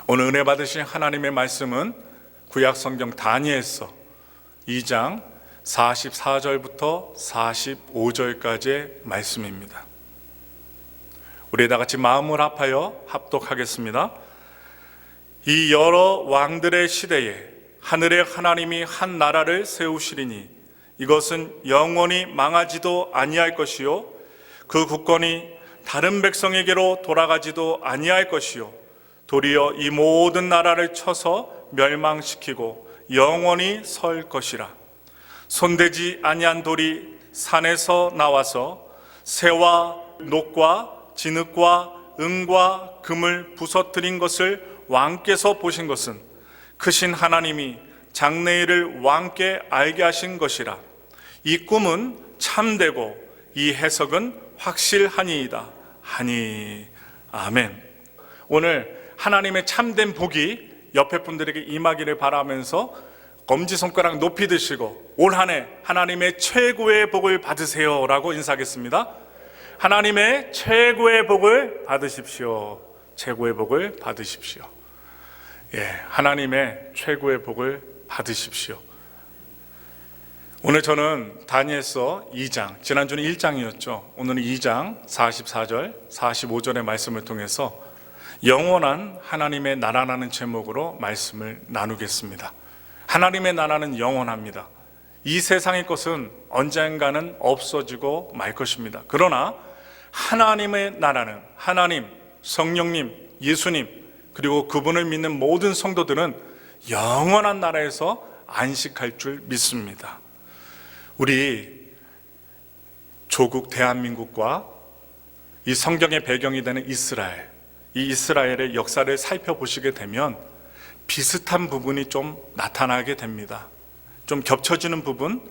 오늘 은혜 받으신 하나님의 말씀은 구약 성경 다니엘서 2장 44절부터 45절까지의 말씀입니다. 우리 다 같이 마음을 합하여 합독하겠습니다. 이 여러 왕들의 시대에 하늘의 하나님이 한 나라를 세우시리니 이것은 영원히 망하지도 아니할 것이요 그 국권이 다른 백성에게로 돌아가지도 아니할 것이요 도리어 이 모든 나라를 쳐서 멸망시키고 영원히 설 것이라. 손대지 아니한 돌이 산에서 나와서 새와 녹과 진흙과 은과 금을 부서뜨린 것을 왕께서 보신 것은 크신 하나님이 장래일을 왕께 알게 하신 것이라. 이 꿈은 참되고 이 해석은 확실하니이다 하니. 아멘. 오늘 하나님의 참된 복이 옆에 분들에게 임하기를 바라면서 엄지손가락 높이 드시고 올 한 해 하나님의 최고의 복을 받으세요 라고 인사하겠습니다. 하나님의 최고의 복을 받으십시오. 최고의 복을 받으십시오. 하나님의 최고의 복을 받으십시오. 오늘 저는 다니엘서 2장, 지난주는 1장이었죠. 오늘은 2장 44절, 45절의 말씀을 통해서 영원한 하나님의 나라라는 제목으로 말씀을 나누겠습니다. 하나님의 나라는 영원합니다. 이 세상의 것은 언젠가는 없어지고 말 것입니다. 그러나 하나님의 나라는 하나님, 성령님, 예수님 그리고 그분을 믿는 모든 성도들은 영원한 나라에서 안식할 줄 믿습니다. 우리 조국 대한민국과 이 성경의 배경이 되는 이스라엘, 이 이스라엘의 역사를 살펴보시게 되면 비슷한 부분이 좀 나타나게 됩니다. 좀 겹쳐지는 부분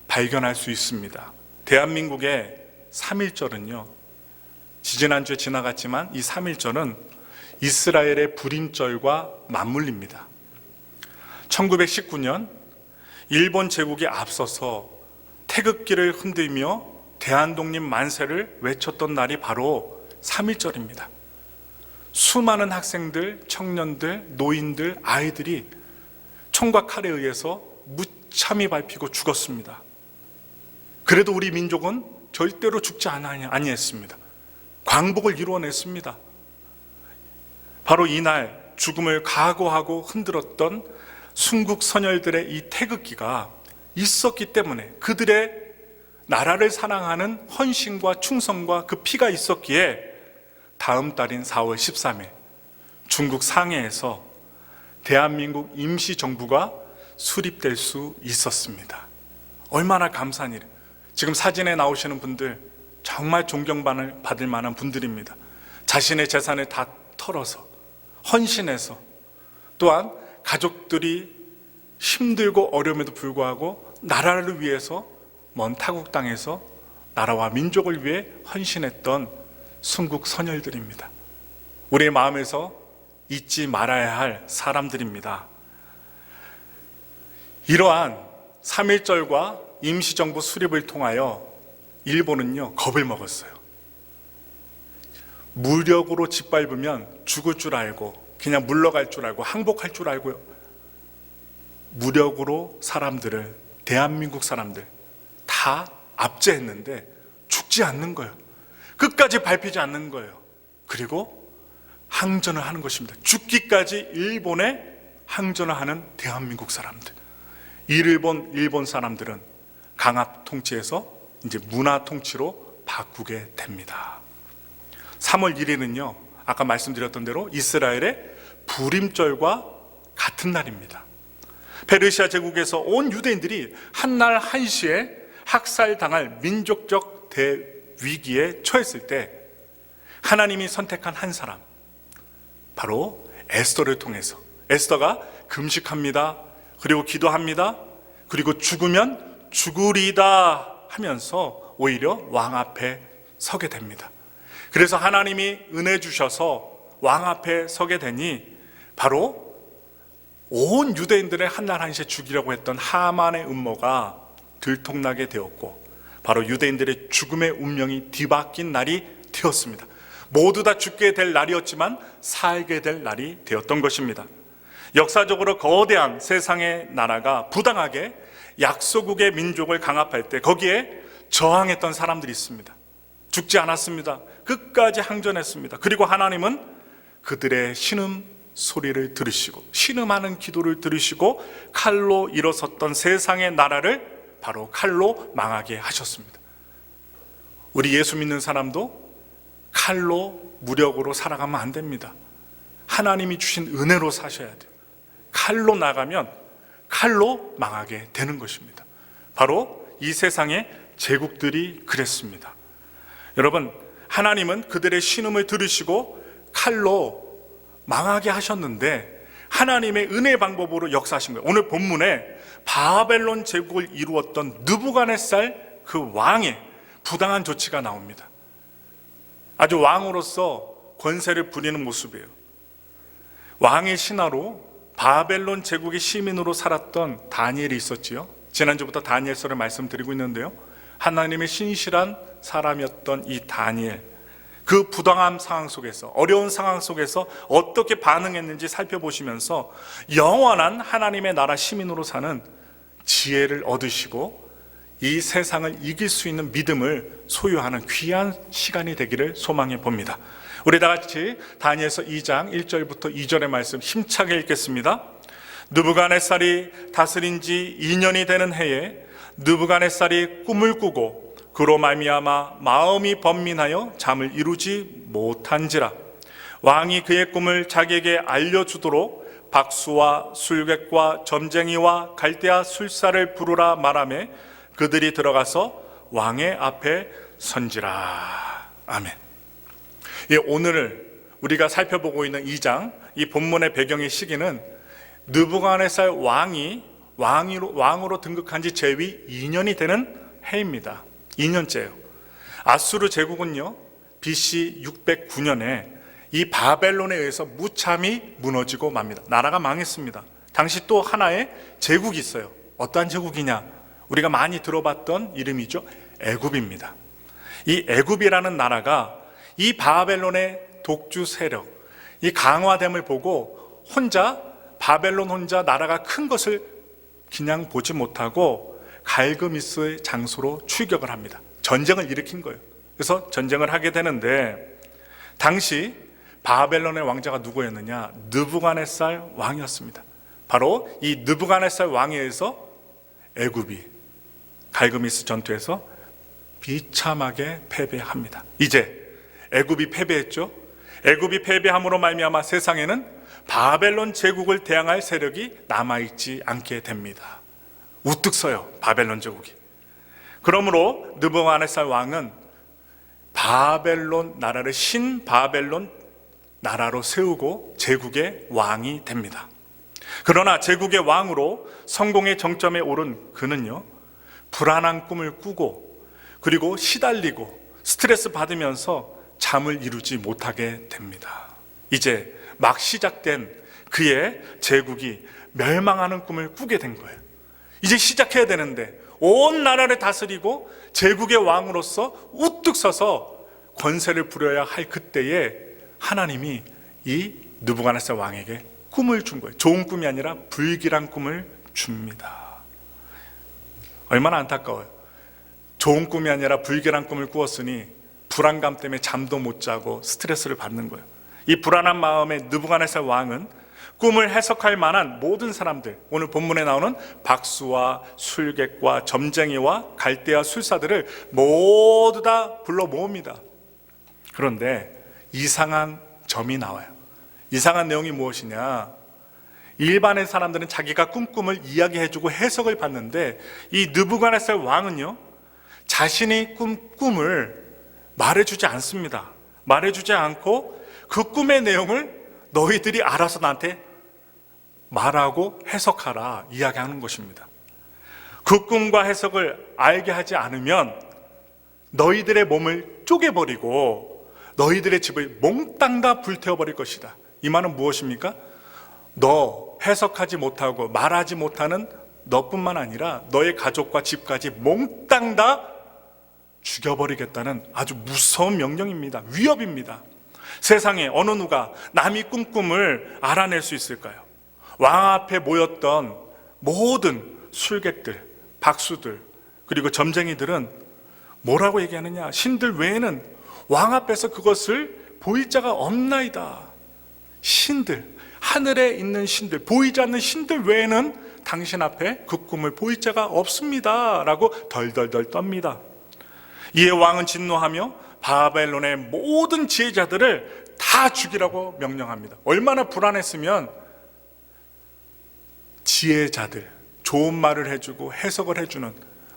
발견할 수 있습니다. 대한민국의 3.1절은요, 지지난주에 지나갔지만 이 3.1절은 이스라엘의 불임절과 맞물립니다. 1919년 일본 제국에 앞서서 태극기를 흔들며 대한독립 만세를 외쳤던 날이 바로 3.1절입니다. 수많은 학생들, 청년들, 노인들, 아이들이 총과 칼에 의해서 무참히 밟히고 죽었습니다. 그래도 우리 민족은 절대로 죽지 아니했습니다. 광복을 이루어냈습니다. 바로 이날 죽음을 각오하고 흔들었던 순국 선열들의 이 태극기가 있었기 때문에, 그들의 나라를 사랑하는 헌신과 충성과 그 피가 있었기에 다음 달인 4월 13일 중국 상해에서 대한민국 임시정부가 수립될 수 있었습니다. 얼마나 감사한 일. 지금 사진에 나오시는 분들 정말 존경받을 만한 분들입니다. 자신의 재산을 다 털어서 헌신해서, 또한 가족들이 힘들고 어려움에도 불구하고 나라를 위해서 먼 타국 땅에서 나라와 민족을 위해 헌신했던 순국 선열들입니다. 우리의 마음에서 잊지 말아야 할 사람들입니다. 이러한 3.1절과 임시정부 수립을 통하여 일본은요, 겁을 먹었어요. 무력으로 짓밟으면 죽을 줄 알고, 그냥 물러갈 줄 알고, 항복할 줄 알고요, 무력으로 사람들을, 대한민국 사람들 다 압제했는데 죽지 않는 거예요. 끝까지 밟히지 않는 거예요. 그리고 항전을 하는 것입니다. 죽기까지 일본에 항전을 하는 대한민국 사람들. 일본 사람들은 강압 통치에서 이제 문화 통치로 바꾸게 됩니다. 3월 1일은요, 아까 말씀드렸던 대로 이스라엘의 불임절과 같은 날입니다. 페르시아 제국에서 온 유대인들이 한날 한시에 학살당할 민족적 위기에 처했을 때 하나님이 선택한 한 사람, 바로 에스더를 통해서, 에스더가 금식합니다. 그리고 기도합니다. 그리고 죽으면 죽으리다 하면서 오히려 왕 앞에 서게 됩니다. 그래서 하나님이 은혜 주셔서 왕 앞에 서게 되니 바로 온 유대인들의 한날 한시에 죽이려고 했던 하만의 음모가 들통나게 되었고, 바로 유대인들의 죽음의 운명이 뒤바뀐 날이 되었습니다. 모두 다 죽게 될 날이었지만 살게 될 날이 되었던 것입니다. 역사적으로 거대한 세상의 나라가 부당하게 약소국의 민족을 강압할 때 거기에 저항했던 사람들이 있습니다. 죽지 않았습니다. 끝까지 항전했습니다. 그리고 하나님은 그들의 신음 소리를 들으시고 신음하는 기도를 들으시고 칼로 일어섰던 세상의 나라를 바로 칼로 망하게 하셨습니다. 우리 예수 믿는 사람도 칼로 무력으로 살아가면 안 됩니다. 하나님이 주신 은혜로 사셔야 돼요. 칼로 나가면 칼로 망하게 되는 것입니다. 바로 이 세상의 제국들이 그랬습니다. 여러분, 하나님은 그들의 신음을 들으시고 칼로 망하게 하셨는데 하나님의 은혜 방법으로 역사하신 거예요. 오늘 본문에 바벨론 제국을 이루었던 느부갓네살 그 왕의 부당한 조치가 나옵니다. 아주 왕으로서 권세를 부리는 모습이에요. 왕의 신하로 바벨론 제국의 시민으로 살았던 다니엘이 있었지요. 지난주부터 다니엘서를 말씀드리고 있는데요, 하나님의 신실한 사람이었던 이 다니엘, 그 부당한 상황 속에서, 어려운 상황 속에서 어떻게 반응했는지 살펴보시면서 영원한 하나님의 나라 시민으로 사는 지혜를 얻으시고 이 세상을 이길 수 있는 믿음을 소유하는 귀한 시간이 되기를 소망해 봅니다. 우리 다 같이 다니엘서 2장 1절부터 2절의 말씀 힘차게 읽겠습니다. 느부갓네살이 다스린 지 2년이 되는 해에 느부갓네살이 꿈을 꾸고 그로 말미암아 마음이 번민하여 잠을 이루지 못한지라. 왕이 그의 꿈을 자기에게 알려주도록 박수와 술객과 점쟁이와 갈대아 술사를 부르라 말하며 그들이 들어가서 왕의 앞에 선지라. 아멘. 오늘 우리가 살펴보고 있는 2장, 이 본문의 배경의 시기는 느부갓네살 왕이 왕으로 등극한 지 재위 2년이 되는 해입니다. 2년째예요. 아수르 제국은요, BC 609년에 이 바벨론에 의해서 무참히 무너지고 맙니다. 나라가 망했습니다. 당시 또 하나의 제국이 있어요. 어떠한 제국이냐? 우리가 많이 들어봤던 이름이죠. 애굽입니다. 이 애굽이라는 나라가 이 바벨론의 독주 세력, 이 강화됨을 보고 바벨론 혼자 나라가 큰 것을 그냥 보지 못하고 갈그미스의 장소로 출격을 합니다. 전쟁을 일으킨 거예요. 그래서 전쟁을 하게 되는데 당시 바벨론의 왕자가 누구였느냐? 느부갓네살 왕이었습니다. 바로 이 느부갓네살 왕에 의해서 애굽이 갈그미스 전투에서 비참하게 패배합니다. 이제 애굽이 패배했죠. 애굽이 패배함으로 말미암아 세상에는 바벨론 제국을 대항할 세력이 남아있지 않게 됩니다. 우뚝 서요, 바벨론 제국이. 그러므로 느부갓네살 왕은 바벨론 나라를 신바벨론 나라로 세우고 제국의 왕이 됩니다. 그러나 제국의 왕으로 성공의 정점에 오른 그는요, 불안한 꿈을 꾸고 그리고 시달리고 스트레스 받으면서 잠을 이루지 못하게 됩니다. 이제 막 시작된 그의 제국이 멸망하는 꿈을 꾸게 된 거예요. 이제 시작해야 되는데 온 나라를 다스리고 제국의 왕으로서 우뚝 서서 권세를 부려야 할 그때에 하나님이 이 느부갓네살 왕에게 꿈을 준 거예요. 좋은 꿈이 아니라 불길한 꿈을 줍니다. 얼마나 안타까워요. 좋은 꿈이 아니라 불길한 꿈을 꾸었으니 불안감 때문에 잠도 못 자고 스트레스를 받는 거예요. 이 불안한 마음에 느부갓네살 왕은 꿈을 해석할 만한 모든 사람들, 오늘 본문에 나오는 박수와 술객과 점쟁이와 갈대아 술사들을 모두 다 불러 모읍니다. 그런데 이상한 점이 나와요. 이상한 내용이 무엇이냐? 일반의 사람들은 자기가 꿈을 이야기해주고 해석을 받는데 이 느부갓네살 왕은요, 자신이 꿈을 말해주지 않습니다. 말해주지 않고 그 꿈의 내용을 너희들이 알아서 나한테 말하고 해석하라 이야기하는 것입니다. 그 꿈과 해석을 알게 하지 않으면 너희들의 몸을 쪼개버리고 너희들의 집을 몽땅 다 불태워버릴 것이다. 이 말은 무엇입니까? 너 해석하지 못하고 말하지 못하는 너뿐만 아니라 너의 가족과 집까지 몽땅 다 죽여버리겠다는 아주 무서운 명령입니다. 위협입니다. 세상에 어느 누가 남이 꾼 꿈을 알아낼 수 있을까요? 왕 앞에 모였던 모든 술객들, 박수들, 그리고 점쟁이들은 뭐라고 얘기하느냐? 신들 외에는 왕 앞에서 그것을 보일 자가 없나이다. 신들, 하늘에 있는 신들, 보이지 않는 신들 외에는 당신 앞에 그 꿈을 보일 자가 없습니다 라고 덜덜덜 떱니다. 이에 왕은 진노하며 바벨론의 모든 지혜자들을 다 죽이라고 명령합니다. 얼마나 불안했으면 지혜자들, 좋은 말을 해주고 해석을 해주는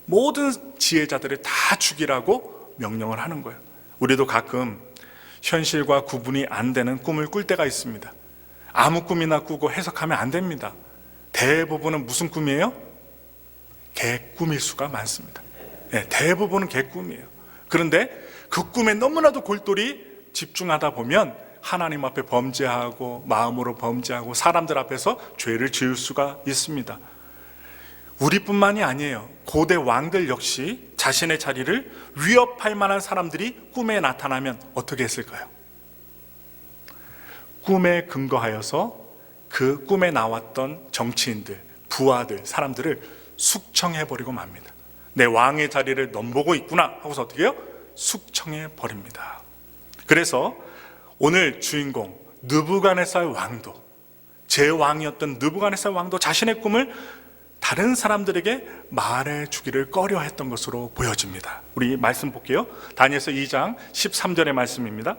모든 지혜자들을 다 죽이라고 명령을 하는 거예요. 우리도 가끔 현실과 구분이 안 되는 꿈을 꿀 때가 있습니다. 아무 꿈이나 꾸고 해석하면 안 됩니다. 대부분은 무슨 꿈이에요? 개꿈일 수가 많습니다. 네, 대부분은 개꿈이에요. 그런데 그 꿈에 너무나도 골똘히 집중하다 보면 하나님 앞에 범죄하고 마음으로 범죄하고 사람들 앞에서 죄를 지을 수가 있습니다. 우리뿐만이 아니에요. 고대 왕들 역시 자신의 자리를 위협할 만한 사람들이 꿈에 나타나면 어떻게 했을까요? 꿈에 근거하여서 그 꿈에 나왔던 정치인들, 부하들, 사람들을 숙청해버리고 맙니다. 내 왕의 자리를 넘보고 있구나 하고서 어떻게 해요? 숙청해버립니다. 그래서 오늘 주인공 느부갓네살 왕도, 제 왕이었던 느부갓네살 왕도 자신의 꿈을 다른 사람들에게 말해주기를 꺼려했던 것으로 보여집니다. 우리 말씀 볼게요. 다니엘서 2장 13절의 말씀입니다.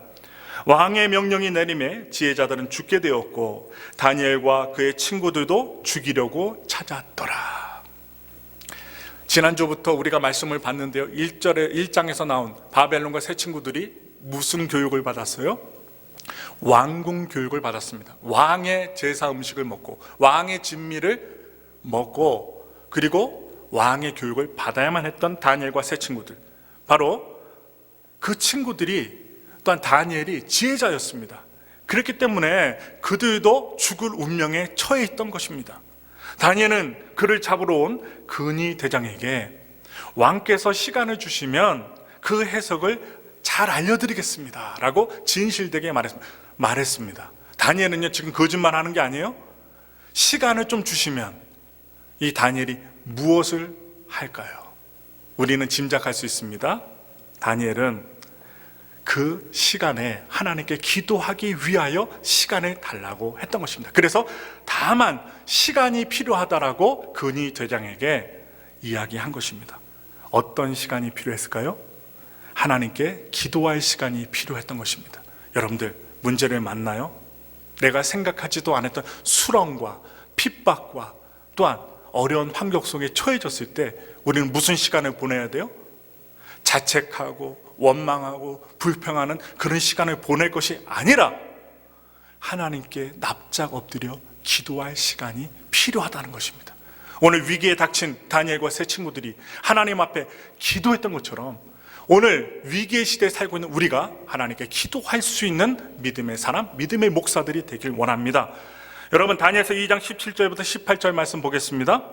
왕의 명령이 내림에 지혜자들은 죽게 되었고 다니엘과 그의 친구들도 죽이려고 찾았더라. 지난주부터 우리가 말씀을 봤는데요, 1장에서 나온 바벨론과 새 친구들이 무슨 교육을 받았어요? 왕궁 교육을 받았습니다. 왕의 제사 음식을 먹고 왕의 진미를 먹고 그리고 왕의 교육을 받아야만 했던 다니엘과 새 친구들, 바로 그 친구들이 또한 다니엘이 지혜자였습니다. 그렇기 때문에 그들도 죽을 운명에 처해 있던 것입니다. 다니엘은 그를 잡으러 온 근위 대장에게 왕께서 시간을 주시면 그 해석을 잘 알려드리겠습니다 라고 진실되게 말했습니다. 다니엘은요, 지금 거짓말하는 게 아니에요. 시간을 좀 주시면 이 다니엘이 무엇을 할까요? 우리는 짐작할 수 있습니다. 다니엘은 그 시간에 하나님께 기도하기 위하여 시간을 달라고 했던 것입니다. 그래서 다만 시간이 필요하다라고 근위 대장에게 이야기한 것입니다. 어떤 시간이 필요했을까요? 하나님께 기도할 시간이 필요했던 것입니다. 여러분들, 문제를 만나요? 내가 생각하지도 않았던 수렁과 핍박과 또한 어려운 환경 속에 처해졌을 때 우리는 무슨 시간을 보내야 돼요? 자책하고 원망하고 불평하는 그런 시간을 보낼 것이 아니라 하나님께 납작 엎드려 기도할 시간이 필요하다는 것입니다. 오늘 위기에 닥친 다니엘과 새 친구들이 하나님 앞에 기도했던 것처럼 오늘 위기의 시대에 살고 있는 우리가 하나님께 기도할 수 있는 믿음의 사람, 믿음의 목사들이 되길 원합니다. 여러분, 다니엘서 2장 17절부터 18절 말씀 보겠습니다.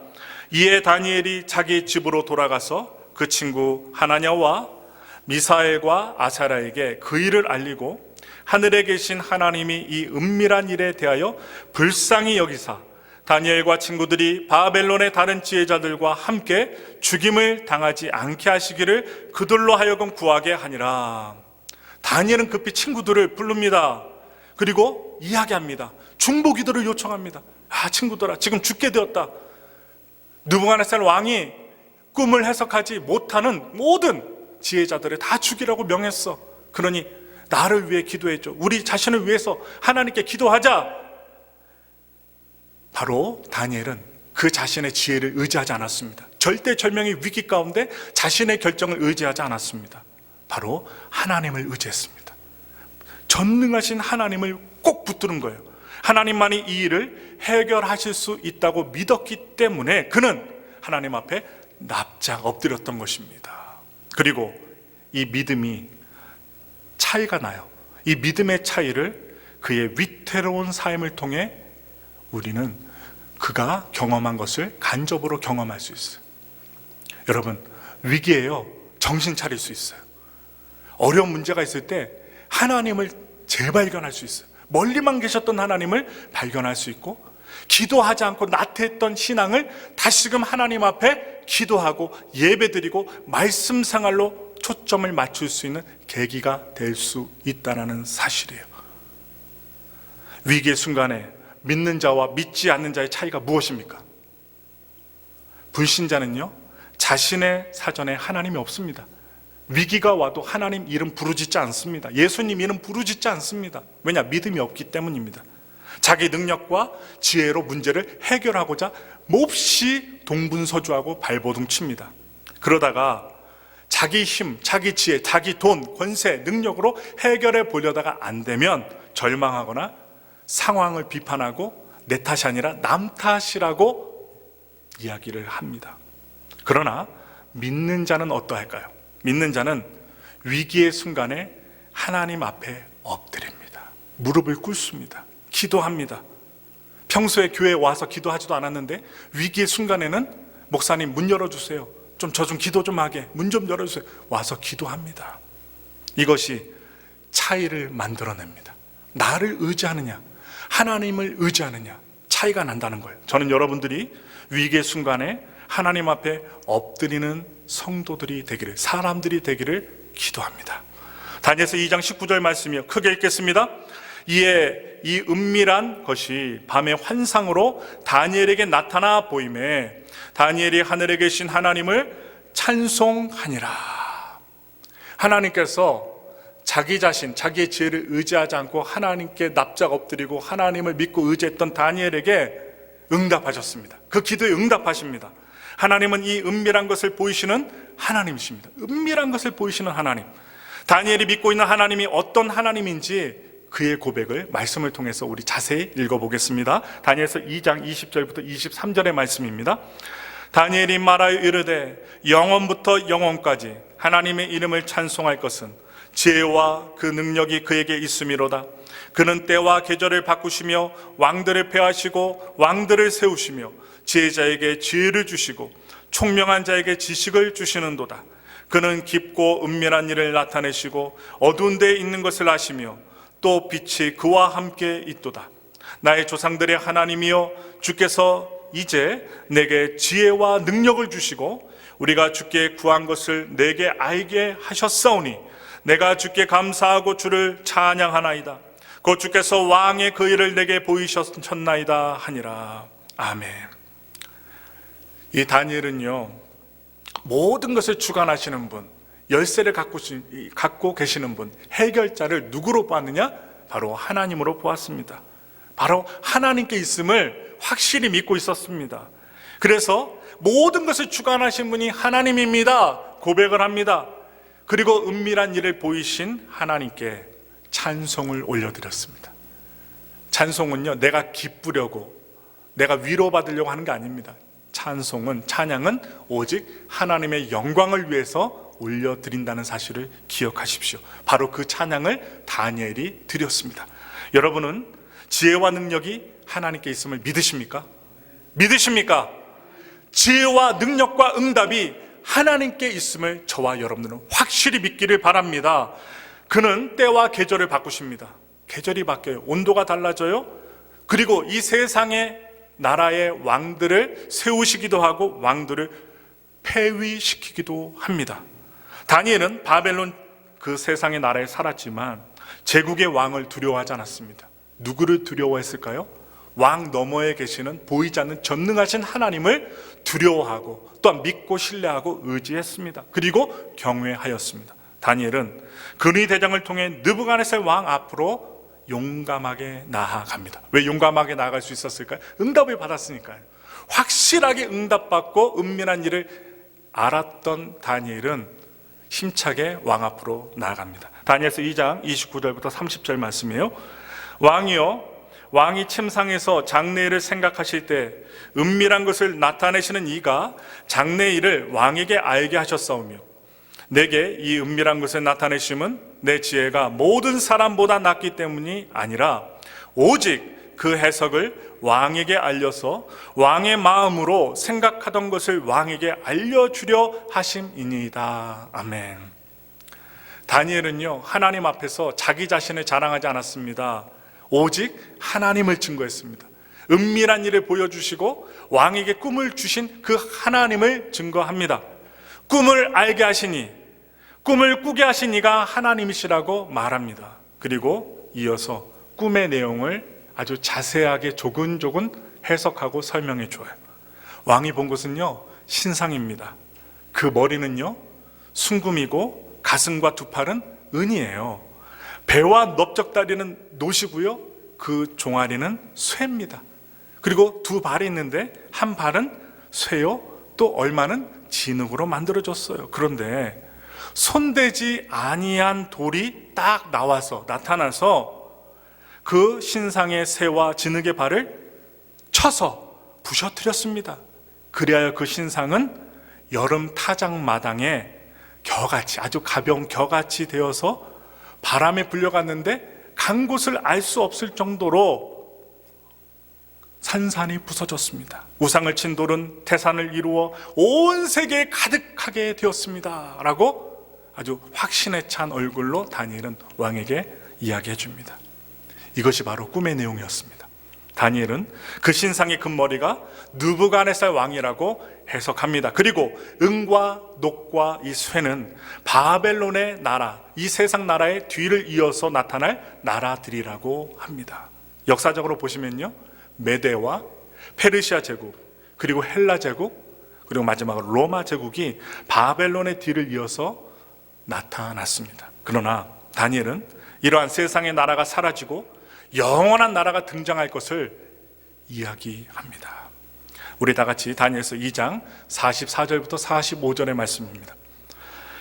이에 다니엘이 자기 집으로 돌아가서 그 친구 하나냐와 미사엘과 아사랴에게 그 일을 알리고 하늘에 계신 하나님이 이 은밀한 일에 대하여 불쌍히 여기사 다니엘과 친구들이 바벨론의 다른 지혜자들과 함께 죽임을 당하지 않게 하시기를 그들로 하여금 구하게 하니라. 다니엘은 급히 친구들을 부릅니다. 그리고 이야기합니다. 중보기도를 요청합니다. 친구들아, 지금 죽게 되었다. 느부갓네살 왕이 꿈을 해석하지 못하는 모든 지혜자들을 다 죽이라고 명했어. 그러니 나를 위해 기도해줘. 우리 자신을 위해서 하나님께 기도하자. 바로 다니엘은 그 자신의 지혜를 의지하지 않았습니다. 절대절명의 위기 가운데 자신의 결정을 의지하지 않았습니다. 바로 하나님을 의지했습니다. 전능하신 하나님을 꼭 붙드는 거예요. 하나님만이 이 일을 해결하실 수 있다고 믿었기 때문에 그는 하나님 앞에 납작 엎드렸던 것입니다. 그리고 이 믿음이 차이가 나요. 이 믿음의 차이를 그의 위태로운 삶을 통해 우리는 그가 경험한 것을 간접으로 경험할 수 있어요. 여러분, 위기에요, 정신 차릴 수 있어요. 어려운 문제가 있을 때 하나님을 재발견할 수 있어요. 멀리만 계셨던 하나님을 발견할 수 있고, 기도하지 않고 나태했던 신앙을 다시금 하나님 앞에 기도하고 예배드리고 말씀 생활로 초점을 맞출 수 있는 계기가 될 수 있다는 사실이에요. 위기의 순간에 믿는 자와 믿지 않는 자의 차이가 무엇입니까? 불신자는요, 자신의 사전에 하나님이 없습니다. 위기가 와도 하나님 이름 부르짖지 않습니다. 예수님 이름 부르짖지 않습니다. 왜냐? 믿음이 없기 때문입니다. 자기 능력과 지혜로 문제를 해결하고자 몹시 동분서주하고 발버둥 칩니다. 그러다가 자기 힘, 자기 지혜, 자기 돈, 권세, 능력으로 해결해 보려다가 안 되면 절망하거나 상황을 비판하고 내 탓이 아니라 남 탓이라고 이야기를 합니다. 그러나 믿는 자는 어떠할까요? 믿는 자는 위기의 순간에 하나님 앞에 엎드립니다. 무릎을 꿇습니다. 기도합니다. 평소에 교회에 와서 기도하지도 않았는데 위기의 순간에는 목사님 문 열어주세요. 저 좀 기도 좀 하게. 문 좀 열어주세요. 와서 기도합니다. 이것이 차이를 만들어냅니다. 나를 의지하느냐, 하나님을 의지하느냐, 차이가 난다는 거예요. 저는 여러분들이 위기의 순간에 하나님 앞에 엎드리는 성도들이 되기를, 사람들이 되기를 기도합니다. 다니엘서 2장 19절 말씀이요, 크게 읽겠습니다. 이에 이 은밀한 것이 밤의 환상으로 다니엘에게 나타나 보임에 다니엘이 하늘에 계신 하나님을 찬송하니라. 하나님께서 자기 자신, 자기의 지혜를 의지하지 않고 하나님께 납작 엎드리고 하나님을 믿고 의지했던 다니엘에게 응답하셨습니다. 그 기도에 응답하십니다. 하나님은 이 은밀한 것을 보이시는 하나님이십니다. 은밀한 것을 보이시는 하나님. 다니엘이 믿고 있는 하나님이 어떤 하나님인지 그의 고백을 말씀을 통해서 우리 자세히 읽어보겠습니다. 다니엘서 2장 20절부터 23절의 말씀입니다. 다니엘이 말하여 이르되 영원부터 영원까지 하나님의 이름을 찬송할 것은 지혜와 그 능력이 그에게 있음이로다. 그는 때와 계절을 바꾸시며 왕들을 폐하시고 왕들을 세우시며 지혜자에게 지혜를 주시고 총명한 자에게 지식을 주시는도다. 그는 깊고 은밀한 일을 나타내시고 어두운 데에 있는 것을 아시며 또 빛이 그와 함께 있도다. 나의 조상들의 하나님이여, 주께서 이제 내게 지혜와 능력을 주시고 우리가 주께 구한 것을 내게 알게 하셨사오니 내가 주께 감사하고 주를 찬양하나이다. 곧 주께서 왕의 그 일을 내게 보이셨나이다 하니라. 아멘. 이 다니엘은요, 모든 것을 주관하시는 분, 열쇠를 갖고 계시는 분, 해결자를 누구로 보았느냐? 바로 하나님으로 보았습니다. 바로 하나님께 있음을 확실히 믿고 있었습니다. 그래서 모든 것을 주관하신 분이 하나님입니다 고백을 합니다. 그리고 은밀한 일을 보이신 하나님께 찬송을 올려드렸습니다. 찬송은요, 내가 기쁘려고, 내가 위로받으려고 하는 게 아닙니다. 찬양은 오직 하나님의 영광을 위해서 올려드린다는 사실을 기억하십시오. 바로 그 찬양을 다니엘이 드렸습니다. 여러분은 지혜와 능력이 하나님께 있음을 믿으십니까? 믿으십니까? 지혜와 능력과 응답이 하나님께 있음을 저와 여러분들은 확실히 믿기를 바랍니다. 그는 때와 계절을 바꾸십니다. 계절이 바뀌어요. 온도가 달라져요. 그리고 이 세상의 나라의 왕들을 세우시기도 하고 왕들을 폐위시키기도 합니다. 다니엘은 바벨론 그 세상의 나라에 살았지만 제국의 왕을 두려워하지 않았습니다. 누구를 두려워했을까요? 왕 너머에 계시는 보이지 않는 전능하신 하나님을 두려워하고 또한 믿고 신뢰하고 의지했습니다. 그리고 경외하였습니다. 다니엘은 근위 대장을 통해 느부갓네살 왕 앞으로 용감하게 나아갑니다. 왜 용감하게 나아갈 수 있었을까요? 응답을 받았으니까요. 확실하게 응답받고 은밀한 일을 알았던 다니엘은 힘차게 왕 앞으로 나아갑니다. 다니엘서 2장 29절부터 30절 말씀이에요. 왕이 침상에서 장래일을 생각하실 때 은밀한 것을 나타내시는 이가 장래일을 왕에게 알게 하셨사오며 내게 이 은밀한 것을 나타내심은 내 지혜가 모든 사람보다 낫기 때문이 아니라 오직 그 해석을 왕에게 알려서 왕의 마음으로 생각하던 것을 왕에게 알려주려 하심이니이다. 아멘. 다니엘은요, 하나님 앞에서 자기 자신을 자랑하지 않았습니다. 오직 하나님을 증거했습니다. 은밀한 일을 보여주시고 왕에게 꿈을 주신 그 하나님을 증거합니다. 꿈을 알게 하시니, 꿈을 꾸게 하신 이가 하나님이시라고 말합니다. 그리고 이어서 꿈의 내용을 아주 자세하게 조근조근 해석하고 설명해 줘요. 왕이 본 것은요, 신상입니다. 그 머리는요, 순금이고 가슴과 두 팔은 은이에요. 배와 넓적다리는 노시고요, 그 종아리는 쇠입니다. 그리고 두 발이 있는데 한 발은 쇠요, 또 얼마는 진흙으로 만들어졌어요. 그런데 손대지 아니한 돌이 딱 나타나서 그 신상의 쇠와 진흙의 발을 쳐서 부셔뜨렸습니다. 그리하여 그 신상은 여름 타작마당에 겨같이, 아주 가벼운 겨같이 되어서 바람에 불려갔는데 간 곳을 알 수 없을 정도로 산산이 부서졌습니다. 우상을 친 돌은 태산을 이루어 온 세계에 가득하게 되었습니다 라고 아주 확신에 찬 얼굴로 다니엘은 왕에게 이야기해 줍니다. 이것이 바로 꿈의 내용이었습니다. 다니엘은 그 신상의 금머리가 느부갓네살 왕이라고 해석합니다. 그리고 은과 녹과 이 쇠는 바벨론의 나라, 이 세상 나라의 뒤를 이어서 나타날 나라들이라고 합니다. 역사적으로 보시면요, 메데와 페르시아 제국, 그리고 헬라 제국, 그리고 마지막으로 로마 제국이 바벨론의 뒤를 이어서 나타났습니다. 그러나 다니엘은 이러한 세상의 나라가 사라지고 영원한 나라가 등장할 것을 이야기합니다. 우리 다 같이 다니엘서 2장 44절부터 45절의 말씀입니다.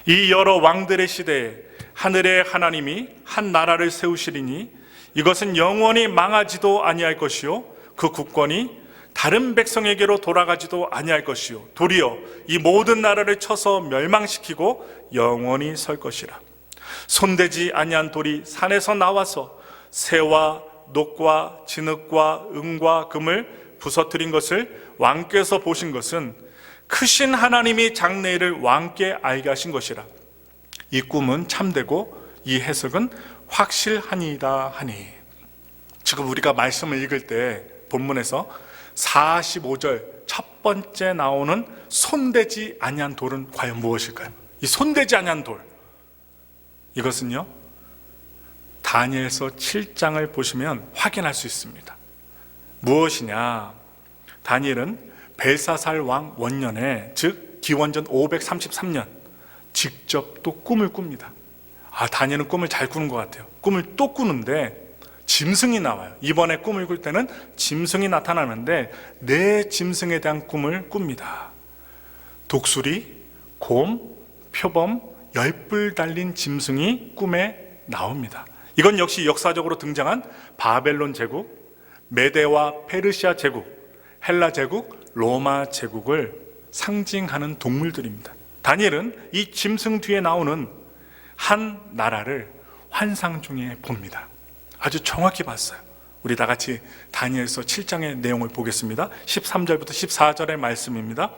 이 여러 왕들의 시대에 하늘의 하나님이 한 나라를 세우시리니 이것은 영원히 망하지도 아니할 것이요, 그 국권이 다른 백성에게로 돌아가지도 아니할 것이요, 도리어 이 모든 나라를 쳐서 멸망시키고 영원히 설 것이라. 손대지 아니한 돌이 산에서 나와서 새와 녹과 진흙과 은과 금을 부서뜨린 것을 왕께서 보신 것은 크신 하나님이 장래일을 왕께 알게 하신 것이라. 이 꿈은 참되고 이 해석은 확실하니이다 하니. 지금 우리가 말씀을 읽을 때 본문에서 45절 첫 번째 나오는 손대지 아니한 돌은 과연 무엇일까요? 이 손대지 아니한 돌, 이것은요, 다니엘서 7장을 보시면 확인할 수 있습니다. 무엇이냐? 다니엘은 벨사살 왕 원년에, 즉 기원전 533년 직접 또 꿈을 꿉니다. 다니엘은 꿈을 잘 꾸는 것 같아요. 꿈을 또 꾸는데 짐승이 나와요. 이번에 꿈을 꿀 때는 짐승이 나타나는데 네 짐승에 대한 꿈을 꿉니다. 독수리, 곰, 표범, 10뿔 달린 짐승이 꿈에 나옵니다. 이건 역시 역사적으로 등장한 바벨론 제국, 메데와 페르시아 제국, 헬라 제국, 로마 제국을 상징하는 동물들입니다. 다니엘은 이 짐승 뒤에 나오는 한 나라를 환상 중에 봅니다. 아주 정확히 봤어요. 우리 다 같이 다니엘서 7장의 내용을 보겠습니다. 13절부터 14절의 말씀입니다.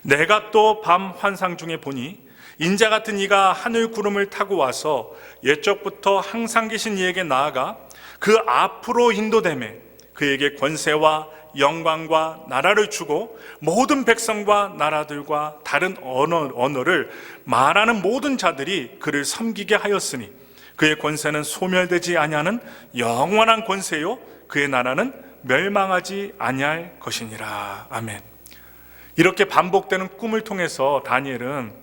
내가 또 밤 환상 중에 보니 인자 같은 이가 하늘 구름을 타고 와서 옛적부터 항상 계신 이에게 나아가 그 앞으로 인도되매 그에게 권세와 영광과 나라를 주고 모든 백성과 나라들과 다른 언어를 말하는 모든 자들이 그를 섬기게 하였으니 그의 권세는 소멸되지 아니하는 영원한 권세요 그의 나라는 멸망하지 아니할 것이니라. 아멘. 이렇게 반복되는 꿈을 통해서 다니엘은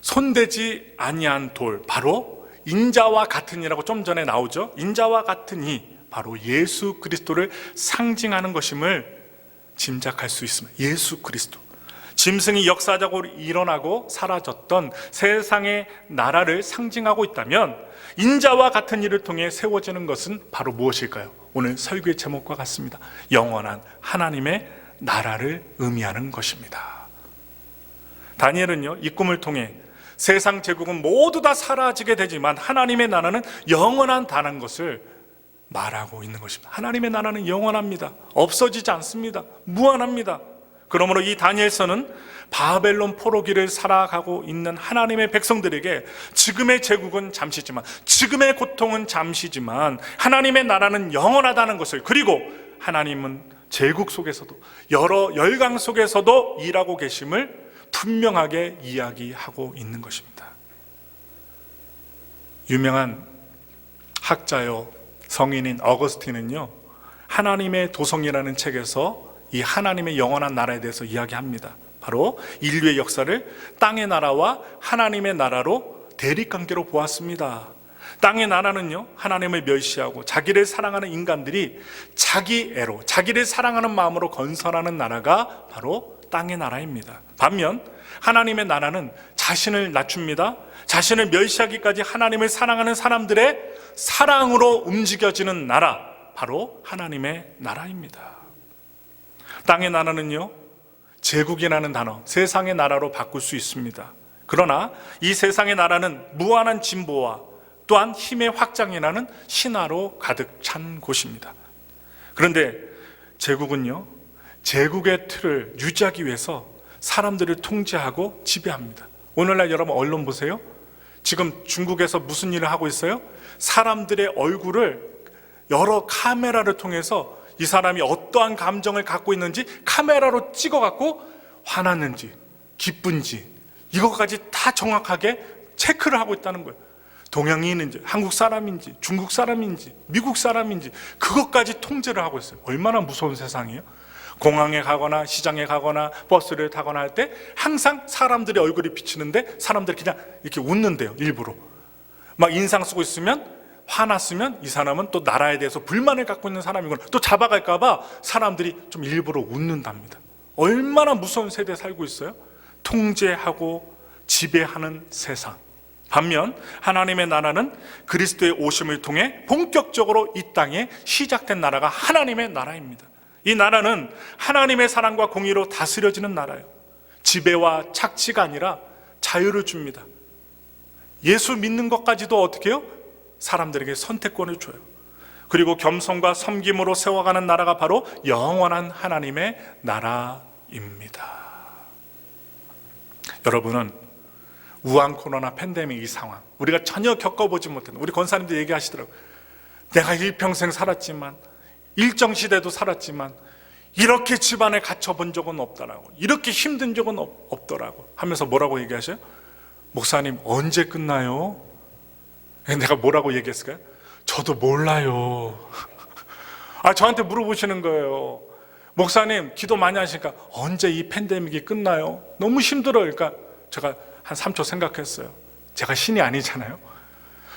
손대지 아니한 돌, 바로 인자와 같은 이라고 좀 전에 나오죠. 인자와 같은 이, 바로 예수 그리스도를 상징하는 것임을 짐작할 수 있습니다. 예수 그리스도, 짐승이 역사적으로 일어나고 사라졌던 세상의 나라를 상징하고 있다면 인자와 같은 이를 통해 세워지는 것은 바로 무엇일까요? 오늘 설교의 제목과 같습니다. 영원한 하나님의 나라를 의미하는 것입니다. 다니엘은요, 이 꿈을 통해 세상 제국은 모두 다 사라지게 되지만 하나님의 나라는 영원하다는 것을 말하고 있는 것입니다. 하나님의 나라는 영원합니다. 없어지지 않습니다. 무한합니다. 그러므로 이 다니엘서는 바벨론 포로기를 살아가고 있는 하나님의 백성들에게 지금의 제국은 잠시지만, 지금의 고통은 잠시지만 하나님의 나라는 영원하다는 것을, 그리고 하나님은 제국 속에서도 여러 열강 속에서도 일하고 계심을 분명하게 이야기하고 있는 것입니다. 유명한 학자요 성인인 어거스틴은요, 하나님의 도성이라는 책에서 이 하나님의 영원한 나라에 대해서 이야기합니다. 바로 인류의 역사를 땅의 나라와 하나님의 나라로 대립관계로 보았습니다. 땅의 나라는요, 하나님을 멸시하고 자기를 사랑하는 인간들이 자기 애로, 자기를 사랑하는 마음으로 건설하는 나라가 바로 땅의 나라입니다. 반면 하나님의 나라는 자신을 낮춥니다. 자신을 멸시하기까지 하나님을 사랑하는 사람들의 사랑으로 움직여지는 나라, 바로 하나님의 나라입니다. 땅의 나라는요, 제국이라는 단어, 세상의 나라로 바꿀 수 있습니다. 그러나 이 세상의 나라는 무한한 진보와 또한 힘의 확장이라는 신화로 가득 찬 곳입니다. 그런데 제국은요, 제국의 틀을 유지하기 위해서 사람들을 통제하고 지배합니다. 오늘날 여러분 언론 보세요. 지금 중국에서 무슨 일을 하고 있어요? 사람들의 얼굴을 여러 카메라를 통해서 이 사람이 어떠한 감정을 갖고 있는지 카메라로 찍어갖고 화났는지 기쁜지 이것까지 다 정확하게 체크를 하고 있다는 거예요. 동양인인지 한국 사람인지 중국 사람인지 미국 사람인지 그것까지 통제를 하고 있어요. 얼마나 무서운 세상이에요. 공항에 가거나 시장에 가거나 버스를 타거나 할 때 항상 사람들의 얼굴이 비치는데 사람들이 그냥 이렇게 웃는데요. 일부러 막 인상 쓰고 있으면, 화났으면 이 사람은 또 나라에 대해서 불만을 갖고 있는 사람이거나 또 잡아갈까 봐 사람들이 좀 일부러 웃는답니다. 얼마나 무서운 세대에 살고 있어요. 통제하고 지배하는 세상. 반면 하나님의 나라는 그리스도의 오심을 통해 본격적으로 이 땅에 시작된 나라가 하나님의 나라입니다. 이 나라는 하나님의 사랑과 공의로 다스려지는 나라예요. 지배와 착취가 아니라 자유를 줍니다. 예수 믿는 것까지도 어떻게 해요? 사람들에게 선택권을 줘요. 그리고 겸손과 섬김으로 세워가는 나라가 바로 영원한 하나님의 나라입니다. 여러분은 우한 코로나 팬데믹 이 상황, 우리가 전혀 겪어보지 못한, 우리 권사님들 얘기하시더라고요. 내가 일평생 살았지만, 일정시대도 살았지만 이렇게 집안에 갇혀본 적은 없더라고, 이렇게 힘든 적은 없더라고 하면서 뭐라고 얘기하셔요? 목사님 언제 끝나요? 내가 뭐라고 얘기했을까요? 저도 몰라요. 저한테 물어보시는 거예요. 목사님 기도 많이 하시니까 언제 이 팬데믹이 끝나요? 너무 힘들어요. 그러니까 제가 한 3초 생각했어요. 제가 신이 아니잖아요.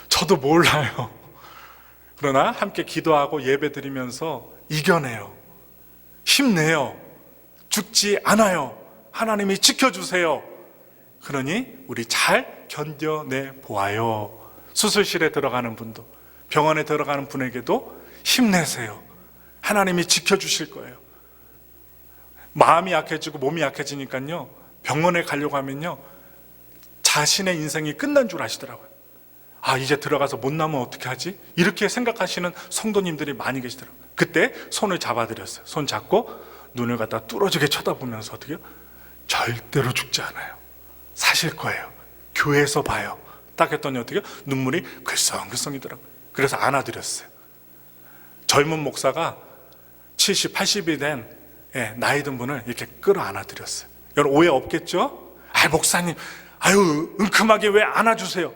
저도 몰라요. 그러나 함께 기도하고 예배 드리면서 이겨내요. 힘내요. 죽지 않아요. 하나님이 지켜주세요. 그러니 우리 잘 견뎌내 보아요. 수술실에 들어가는 분도, 병원에 들어가는 분에게도 힘내세요. 하나님이 지켜주실 거예요. 마음이 약해지고 몸이 약해지니까요, 병원에 가려고 하면요, 자신의 인생이 끝난 줄 아시더라고요. 이제 들어가서 못 나면 어떻게 하지? 이렇게 생각하시는 성도님들이 많이 계시더라고요. 그때 손을 잡아드렸어요. 손 잡고 눈을 갖다 뚫어지게 쳐다보면서 어떻게 해요? 절대로 죽지 않아요. 사실 거예요. 교회에서 봐요. 딱 했더니 어떻게 해요? 눈물이 글썽글썽이더라고요. 그래서 안아드렸어요. 젊은 목사가 70, 80이 된 나이 든 분을 이렇게 끌어 안아드렸어요. 여러분 오해 없겠죠? 목사님 은큼하게 왜 안아주세요?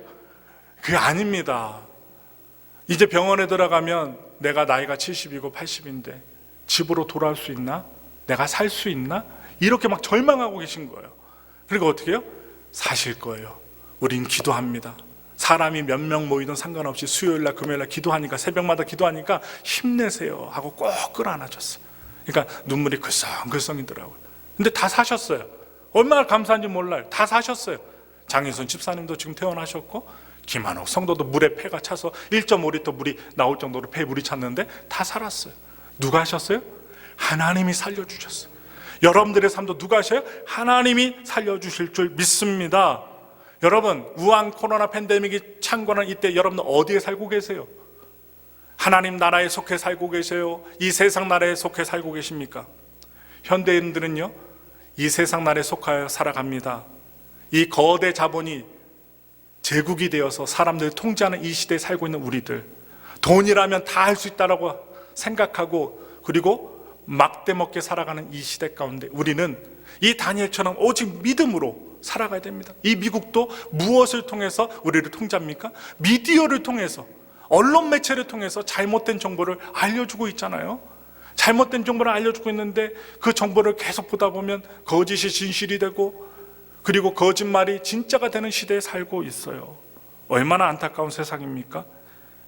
그게 아닙니다. 이제 병원에 들어가면 내가 나이가 70이고 80인데 집으로 돌아올 수 있나? 내가 살 수 있나? 이렇게 막 절망하고 계신 거예요. 그리고 어떻게 해요? 사실 거예요. 우린 기도합니다. 사람이 몇 명 모이든 상관없이 수요일날 금요일날 기도하니까, 새벽마다 기도하니까 힘내세요 하고 꼭 끌어안아줬어요. 그러니까 눈물이 글썽글썽이더라고요. 근데 다 사셨어요. 얼마나 감사한지 몰라요. 다 사셨어요. 장인순 집사님도 지금 퇴원하셨고, 김한옥 성도도 물에 폐가 차서 1.5리터 물이 나올 정도로 폐에 물이 찼는데 다 살았어요. 누가 하셨어요? 하나님이 살려주셨어요. 여러분들의 삶도 누가 하셔요? 하나님이 살려주실 줄 믿습니다. 여러분, 우한 코로나 팬데믹이 창궐한 이때 여러분들 어디에 살고 계세요? 하나님 나라에 속해 살고 계세요? 이 세상 나라에 속해 살고 계십니까? 현대인들은요, 이 세상 나라에 속하여 살아갑니다. 이 거대 자본이 제국이 되어서 사람들을 통제하는 이 시대에 살고 있는 우리들, 돈이라면 다 할 수 있다라고 생각하고 그리고 막대먹게 살아가는 이 시대 가운데 우리는 이 다니엘처럼 오직 믿음으로 살아가야 됩니다. 이 미국도 무엇을 통해서 우리를 통제합니까? 미디어를 통해서, 언론 매체를 통해서 잘못된 정보를 알려주고 있잖아요. 잘못된 정보를 알려주고 있는데 그 정보를 계속 보다 보면 거짓이 진실이 되고 그리고 거짓말이 진짜가 되는 시대에 살고 있어요. 얼마나 안타까운 세상입니까?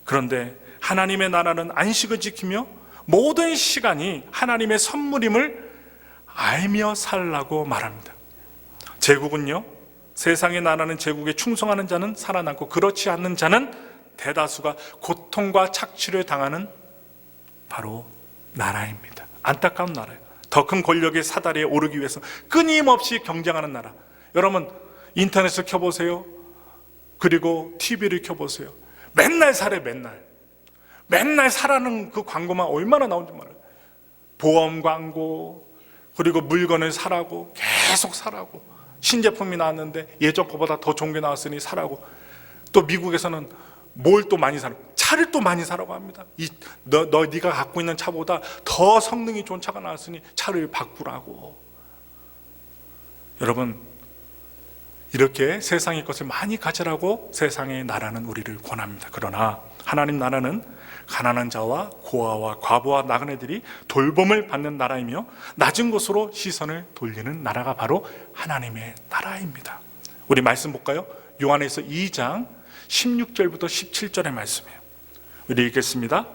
그런데 하나님의 나라는 안식을 지키며 모든 시간이 하나님의 선물임을 알며 살라고 말합니다. 제국은요, 세상의 나라는 제국에 충성하는 자는 살아남고 그렇지 않는 자는 대다수가 고통과 착취를 당하는 바로 나라입니다. 안타까운 나라예요. 더 큰 권력의 사다리에 오르기 위해서 끊임없이 경쟁하는 나라. 여러분 인터넷을 켜보세요. 그리고 TV를 켜보세요. 맨날 사래. 맨날 사라는 그 광고만 얼마나 나온지 몰라요. 보험 광고, 그리고 물건을 사라고, 계속 사라고. 신제품이 나왔는데 예전 거보다 더 좋은 게 나왔으니 사라고. 또 미국에서는 뭘 또 많이 사라고, 차를 또 많이 사라고 합니다. 네가 갖고 있는 차보다 더 성능이 좋은 차가 나왔으니 차를 바꾸라고. 여러분, 이렇게 세상의 것을 많이 가지라고 세상의 나라는 우리를 권합니다. 그러나 하나님 나라는 가난한 자와 고아와 과부와 나그네들이 돌봄을 받는 나라이며 낮은 곳으로 시선을 돌리는 나라가 바로 하나님의 나라입니다. 우리 말씀 볼까요? 요한에서 2장 16절부터 17절의 말씀이에요. 우리 읽겠습니다.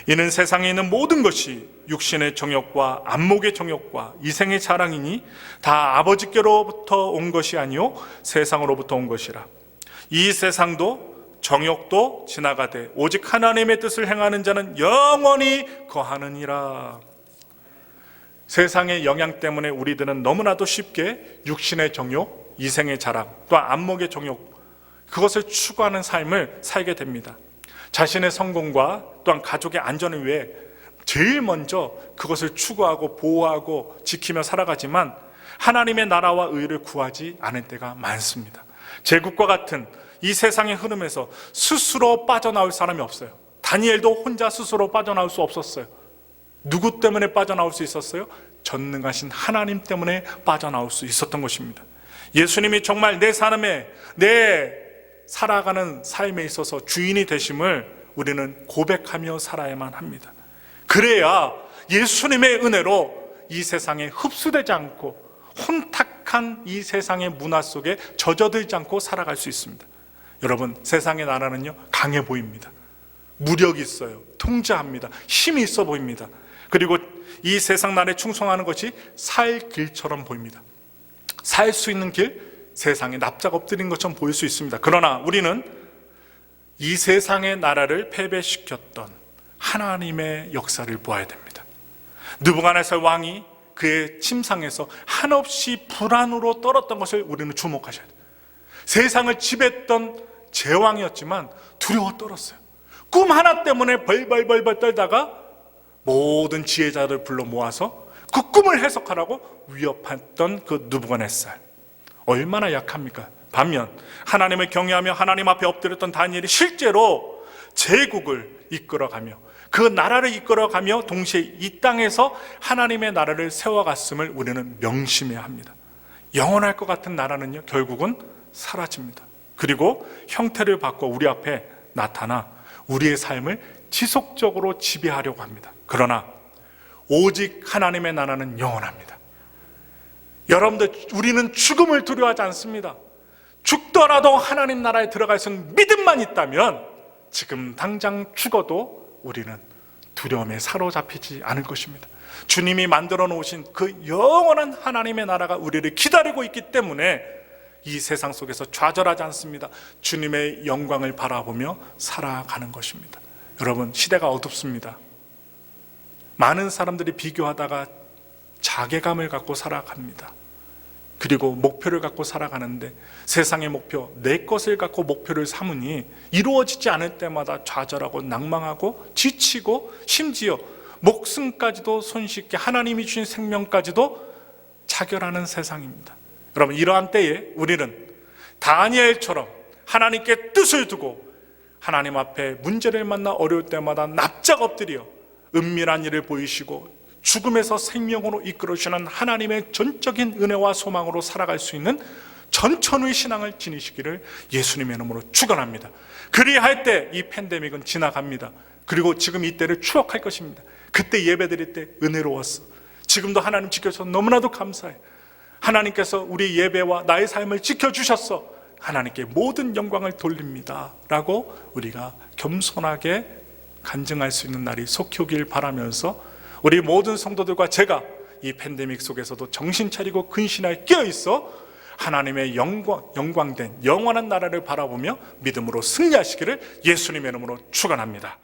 이는 세상에 있는 모든 것이 육신의 정욕과 안목의 정욕과 이생의 자랑이니 다 아버지께로부터 온 것이 아니요 세상으로부터 온 것이라. 이 세상도 정욕도 지나가되 오직 하나님의 뜻을 행하는 자는 영원히 거하느니라. 세상의 영향 때문에 우리들은 너무나도 쉽게 육신의 정욕, 이생의 자랑, 또한 안목의 정욕, 그것을 추구하는 삶을 살게 됩니다. 자신의 성공과 또한 가족의 안전을 위해 제일 먼저 그것을 추구하고 보호하고 지키며 살아가지만 하나님의 나라와 의를 구하지 않을 때가 많습니다. 제국과 같은 이 세상의 흐름에서 스스로 빠져나올 사람이 없어요. 다니엘도 혼자 스스로 빠져나올 수 없었어요. 누구 때문에 빠져나올 수 있었어요? 전능하신 하나님 때문에 빠져나올 수 있었던 것입니다. 예수님이 정말 내 삶에, 내 살아가는 삶에 있어서 주인이 되심을 우리는 고백하며 살아야만 합니다. 그래야 예수님의 은혜로 이 세상에 흡수되지 않고 혼탁한 이 세상의 문화 속에 젖어들지 않고 살아갈 수 있습니다. 여러분, 세상의 나라는요 강해 보입니다. 무력이 있어요. 통제합니다. 힘이 있어 보입니다. 그리고 이 세상 나라에 충성하는 것이 살 길처럼 보입니다. 살 수 있는 길, 세상에 납작 엎드린 것처럼 보일 수 있습니다. 그러나 우리는 이 세상의 나라를 패배시켰던 하나님의 역사를 보아야 됩니다. 느부갓네살 왕이 그의 침상에서 한없이 불안으로 떨었던 것을 우리는 주목하셔야 돼요. 세상을 지배했던 제왕이었지만 두려워 떨었어요. 꿈 하나 때문에 벌벌벌벌 떨다가 모든 지혜자를 불러 모아서 그 꿈을 해석하라고 위협했던 그 느부갓네살. 얼마나 약합니까? 반면 하나님을 경외하며 하나님 앞에 엎드렸던 다니엘이 실제로 제국을 이끌어가며 그 나라를 이끌어가며 동시에 이 땅에서 하나님의 나라를 세워갔음을 우리는 명심해야 합니다. 영원할 것 같은 나라는요 결국은 사라집니다. 그리고 형태를 바꿔 우리 앞에 나타나 우리의 삶을 지속적으로 지배하려고 합니다. 그러나 오직 하나님의 나라는 영원합니다. 여러분들, 우리는 죽음을 두려워하지 않습니다. 죽더라도 하나님 나라에 들어갈 수 있는 믿음만 있다면 지금 당장 죽어도 우리는 두려움에 사로잡히지 않을 것입니다. 주님이 만들어 놓으신 그 영원한 하나님의 나라가 우리를 기다리고 있기 때문에 이 세상 속에서 좌절하지 않습니다. 주님의 영광을 바라보며 살아가는 것입니다. 여러분, 시대가 어둡습니다. 많은 사람들이 비교하다가 자괴감을 갖고 살아갑니다. 그리고 목표를 갖고 살아가는데 세상의 목표, 내 것을 갖고 목표를 삼으니 이루어지지 않을 때마다 좌절하고 낭망하고 지치고 심지어 목숨까지도 손쉽게, 하나님이 주신 생명까지도 차별하는 세상입니다. 여러분, 이러한 때에 우리는 다니엘처럼 하나님께 뜻을 두고 하나님 앞에 문제를 만나 어려울 때마다 납작 엎드려 은밀한 일을 보이시고 죽음에서 생명으로 이끌어주시는 하나님의 전적인 은혜와 소망으로 살아갈 수 있는 전천후의 신앙을 지니시기를 예수님의 이름으로 축원합니다. 그리할 때 이 팬데믹은 지나갑니다. 그리고 지금 이때를 추억할 것입니다. 그때 예배드릴 때 은혜로웠어. 지금도 하나님 지켜줘서 너무나도 감사해. 하나님께서 우리 예배와 나의 삶을 지켜주셨어. 하나님께 모든 영광을 돌립니다 라고 우리가 겸손하게 간증할 수 있는 날이 속히 오길 바라면서 우리 모든 성도들과 제가 이 팬데믹 속에서도 정신 차리고 근신하에 끼어 있어 하나님의 영광된 영원한 나라를 바라보며 믿음으로 승리하시기를 예수님의 이름으로 축원합니다.